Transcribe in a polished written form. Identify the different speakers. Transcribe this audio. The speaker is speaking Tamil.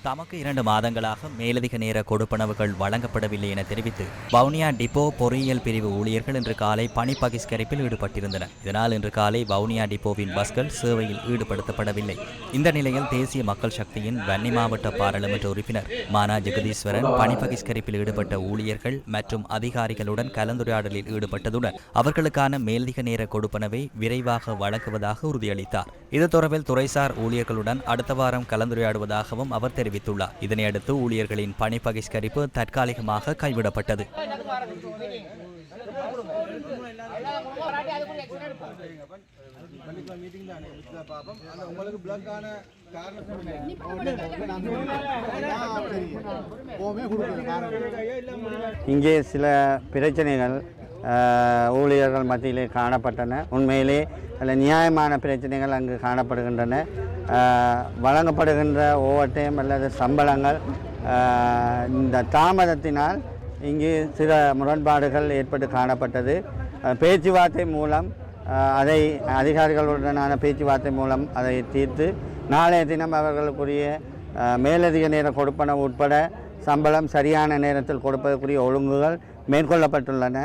Speaker 1: தமக்கு 2 மாதங்களாக மேலதிக நேர கொடுப்பனவுகள் வழங்கப்படவில்லை என தெரிவித்து வவுனியா டிப்போ பொறியியல் பிரிவு ஊழியர்கள் இன்று காலை பணி பகிஷ்கரிப்பில் ஈடுபட்டிருந்தனர். இதனால் இன்று காலை வவுனியா டிப்போவின் பஸ்கள் சேவையில் ஈடுபடுத்தப்படவில்லை. இந்த நிலையில் தேசிய மக்கள் சக்தியின் வன்னி மாவட்ட பாராளுமன்ற உறுப்பினர் மானா ஜெகதீஸ்வரன் பணி பகிஷ்கரிப்பில் ஈடுபட்ட ஊழியர்கள் மற்றும் அதிகாரிகளுடன் கலந்துரையாடலில் ஈடுபட்டதுடன் அவர்களுக்கான மேலதிக நேர கொடுப்பனவை விரைவாக வழங்குவதாக உறுதியளித்தார். இது தொடர்பில் துறைசார் ஊழியர்களுடன் அடுத்த வாரம் கலந்துரையாடுவதாகவும் அவர் தெரிவித்தார். இதனையடுத்து ஊழியர்களின் பணி பகிஷ்கரிப்பு தற்காலிகமாக கைவிடப்பட்டது.
Speaker 2: இங்கே சில பிரச்சனைகள் ஊழியர்கள் மத்தியிலே காணப்பட்டன. உண்மையிலே அதில் நியாயமான பிரச்சனைகள் அங்கு காணப்படுகின்றன. வழங்கப்படுகின்ற ஓவர் டைம் அல்லது சம்பளங்கள் இந்த தாமதத்தினால் இங்கு சில முரண்பாடுகள் ஏற்பட்டு காணப்பட்டது. பேச்சுவார்த்தை மூலம் அதை அதிகாரிகளுடனான பேச்சுவார்த்தை மூலம் அதை தீர்த்து நாளைய தினம் அவர்களுக்குரிய மேலதிக நேர கொடுப்பன உட்பட சம்பளம் சரியான நேரத்தில் கொடுப்பதற்குரிய ஒழுங்குகள் மேற்கொள்ளப்பட்டுள்ளன.